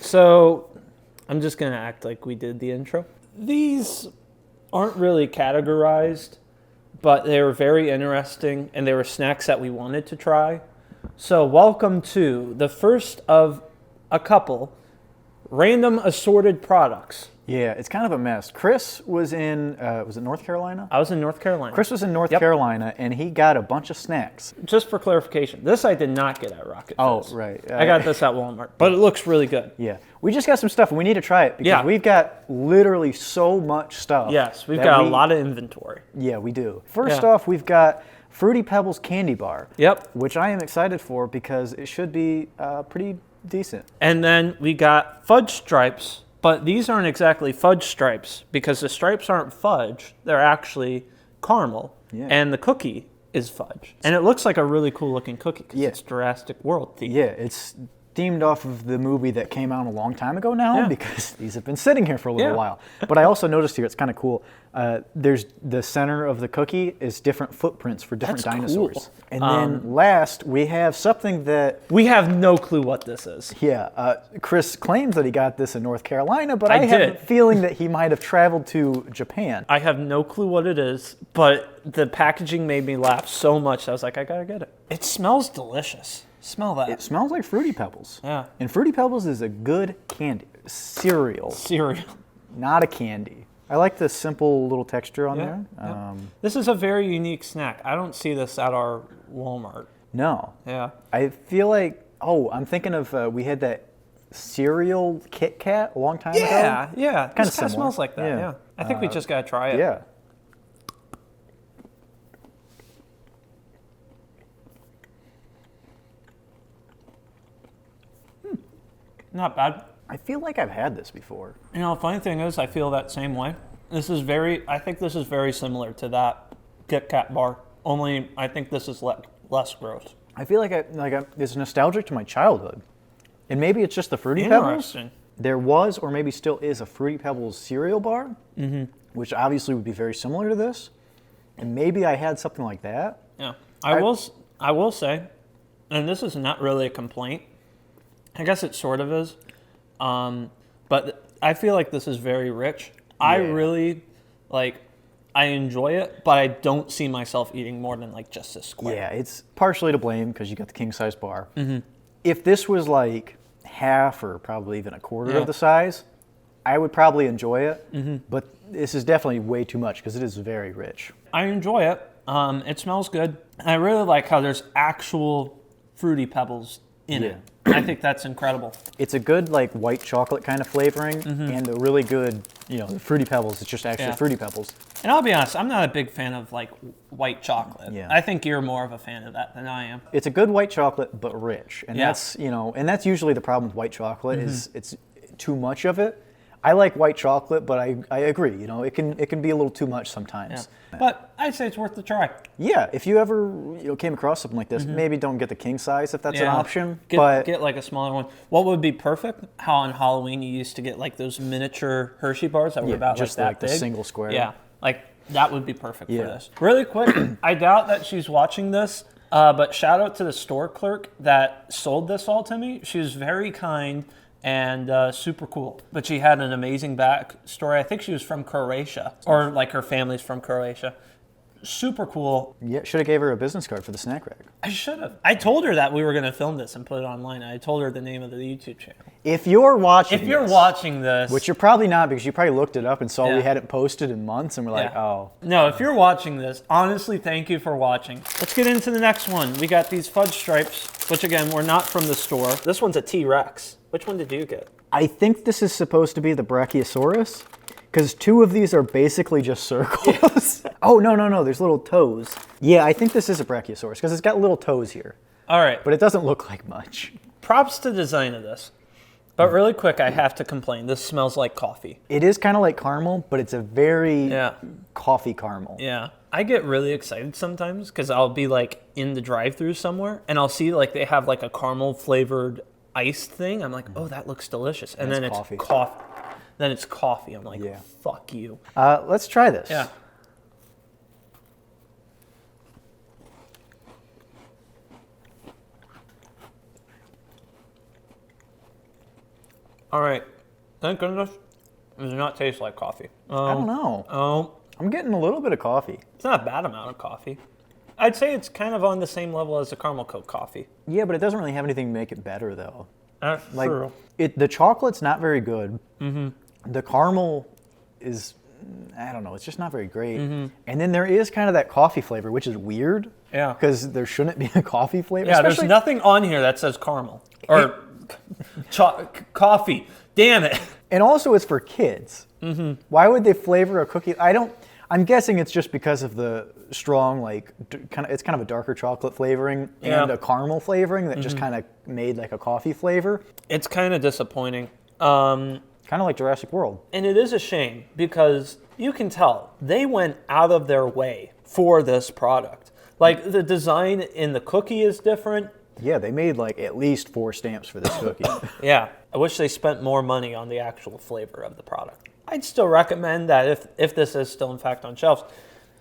So I'm just going to act like we did the intro. These aren't really categorized, but they were very interesting, and they were snacks that we wanted to try. So welcome to the first of a couple random assorted products. Yeah, it's kind of a mess. Chris was in, was it North Carolina? I was in North Carolina. Chris was in North Carolina, and he got a bunch of snacks. Just for clarification, this I did not get at Rocket Fest. Oh, right. I got this at Walmart, but it looks really good. Yeah. We just got some stuff, and we need to try it because we've got literally so much stuff. Yes, we've got a lot of inventory. Yeah, we do. First off, we've got Fruity Pebbles candy bar. Yep. Which I am excited for because it should be pretty decent. And then we got Fudge Stripes, but these aren't exactly fudge stripes because the stripes aren't fudge. They're actually caramel, and the cookie is fudge. And it looks like a really cool looking cookie because it's Jurassic World themed. Yeah, it's themed off of the movie that came out a long time ago now because these have been sitting here for a little while. But I also noticed here, it's kind of cool, there's the center of the cookie is different footprints for different dinosaurs. Cool. And then last, we have something that... We have no clue what this is. Yeah, Chris claims that he got this in North Carolina, but I have a feeling that he might have traveled to Japan. I have no clue what it is, but the packaging made me laugh so much, I was like, I gotta get it. It smells delicious. Smell that. It smells like Fruity Pebbles. Yeah. And Fruity Pebbles is a good candy. Cereal. Not a candy. I like the simple little texture on there. Yeah. This is a very unique snack. I don't see this at our Walmart. No. Yeah. I feel like, I'm thinking of, we had that cereal Kit Kat a long time ago. Yeah. Kind of smells like that, yeah. I think we just got to try it. Yeah. Not bad. I feel like I've had this before. You know, the funny thing is, I feel that same way. I think this is very similar to that Kit Kat bar, only I think this is less gross. I feel like it's nostalgic to my childhood. And maybe it's just the Fruity Pebbles. There was, or maybe still is, a Fruity Pebbles cereal bar, which obviously would be very similar to this. And maybe I had something like that. Yeah, I will say, and this is not really a complaint. I guess it sort of is, but I feel like this is very rich. I really, I enjoy it, but I don't see myself eating more than just a square. Yeah, it's partially to blame because you got the king-size bar. If this was half or probably even a quarter of the size, I would probably enjoy it, but this is definitely way too much because it is very rich. I enjoy it. It smells good. I really like how there's actual Fruity Pebbles in it. I think that's incredible. It's a good white chocolate kind of flavoring and a really good, the Fruity Pebbles. It's just actually Fruity Pebbles. And I'll be honest, I'm not a big fan of white chocolate. Yeah. I think you're more of a fan of that than I am. It's a good white chocolate, but rich. And that's, and that's usually the problem with white chocolate is it's too much of it. I like white chocolate, but I agree. It can be a little too much sometimes. Yeah. But I'd say it's worth the try. Yeah, if you ever came across something like this, maybe don't get the king size if that's an option. Get a smaller one. What would be perfect? How on Halloween you used to get those miniature Hershey bars that were about just that big. The single square. Yeah, that would be perfect for this. Really quick, I doubt that she's watching this. But shout out to the store clerk that sold this all to me. She was very kind and super cool. But she had an amazing backstory. I think she was from Croatia, or her family's from Croatia. Super cool. Yeah, should have gave her a business card for the snack rack. I should have. I told her that we were going to film this and put it online. I told her the name of the YouTube channel. If you're watching this, which you're probably not because you probably looked it up and saw we hadn't posted in months and we're like, oh. No, if you're watching this, honestly, thank you for watching. Let's get into the next one. We got these fudge stripes, which again, were not from the store. This one's a T-Rex. Which one did you get? I think this is supposed to be the Brachiosaurus because two of these are basically just circles. Oh, no, there's little toes. Yeah, I think this is a Brachiosaurus because it's got little toes here. All right. But it doesn't look like much. Props to the design of this. But really quick, I have to complain. This smells like coffee. It is kind of like caramel, but it's a very coffee caramel. Yeah. I get really excited sometimes because I'll be in the drive-thru somewhere and I'll see they have a caramel flavored iced thing. I'm like, oh, that looks delicious. And then it's coffee. Then it's coffee. I'm like, fuck you. Let's try this. Yeah. All right. Thank goodness it does not taste like coffee. I don't know. I'm getting a little bit of coffee. It's not a bad amount of coffee. I'd say it's kind of on the same level as the caramel Coke coffee. Yeah, but it doesn't really have anything to make it better, though. That's true. The chocolate's not very good. The caramel is, I don't know, it's just not very great. And then there is kind of that coffee flavor, which is weird. Yeah. Because there shouldn't be a coffee flavor. Yeah, there's nothing on here that says caramel or coffee. Damn it. And also, it's for kids. Why would they flavor a cookie? I'm guessing it's just because of the strong, like, it's kind of a darker chocolate flavoring and a caramel flavoring that just kind of made like a coffee flavor. It's kind of disappointing. Kind of like Jurassic World. And it is a shame because you can tell they went out of their way for this product. Like, the design in the cookie is different. Yeah, they made like at least 4 stamps for this cookie. Yeah, I wish they spent more money on the actual flavor of the product. I'd still recommend that if this is still in fact on shelves,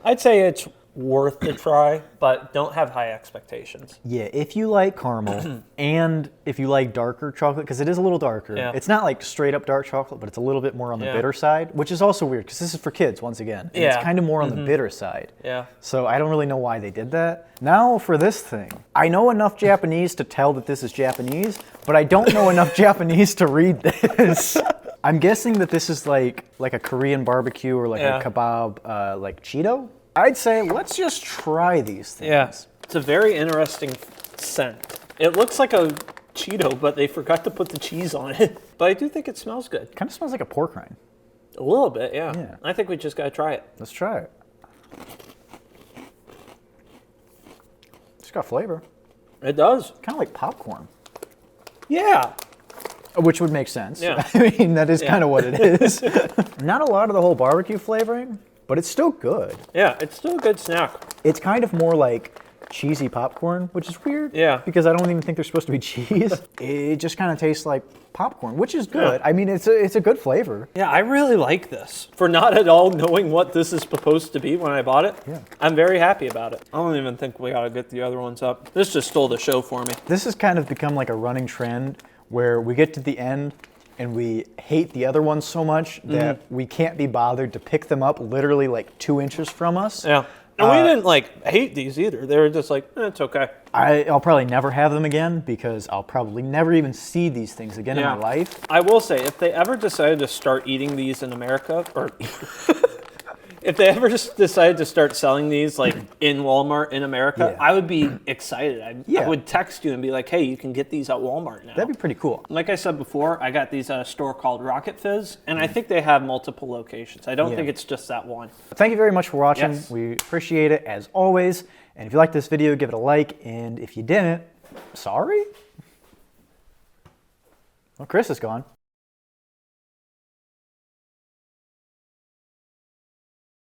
I'd say it's worth the try, but don't have high expectations. Yeah, if you like caramel and if you like darker chocolate, because it is a little darker. Yeah. It's not like straight up dark chocolate, but it's a little bit more on the bitter side, which is also weird because this is for kids once again. And it's kind of more on the bitter side. Yeah. So I don't really know why they did that. Now for this thing. I know enough Japanese to tell that this is Japanese, but I don't know enough Japanese to read this. I'm guessing that this is like a Korean barbecue or like a kebab, like Cheeto. I'd say let's just try these things. Yeah, it's a very interesting scent. It looks like a Cheeto, but they forgot to put the cheese on it. But I do think it smells good. Kind of smells like a pork rind. A little bit, yeah. I think we just gotta try it. Let's try it. It's got flavor. It does. Kind of like popcorn. Yeah. Which would make sense. Yeah. I mean, that is kind of what it is. Not a lot of the whole barbecue flavoring, but it's still good. Yeah, it's still a good snack. It's kind of more like cheesy popcorn, which is weird. Yeah. Because I don't even think there's supposed to be cheese. It just kind of tastes like popcorn, which is good. Yeah. I mean, it's a good flavor. Yeah, I really like this. For not at all knowing what this is supposed to be when I bought it, I'm very happy about it. I don't even think we ought to get the other ones up. This just stole the show for me. This has kind of become like a running trend where we get to the end and we hate the other ones so much that we can't be bothered to pick them up literally like 2 inches from us. Yeah. And we didn't like hate these either. They were just like, it's okay. I'll probably never have them again because I'll probably never even see these things again in my life. I will say, if they ever decided to start eating these in America, or if they ever just decided to start selling these like in Walmart in America, I would be excited. I would text you and be like, hey, you can get these at Walmart now. That'd be pretty cool. Like I said before, I got these at a store called Rocket Fizz, and I think they have multiple locations. I don't think it's just that one. Thank you very much for watching. Yes. We appreciate it as always. And if you liked this video, give it a like. And if you didn't, sorry? Well, Chris is gone.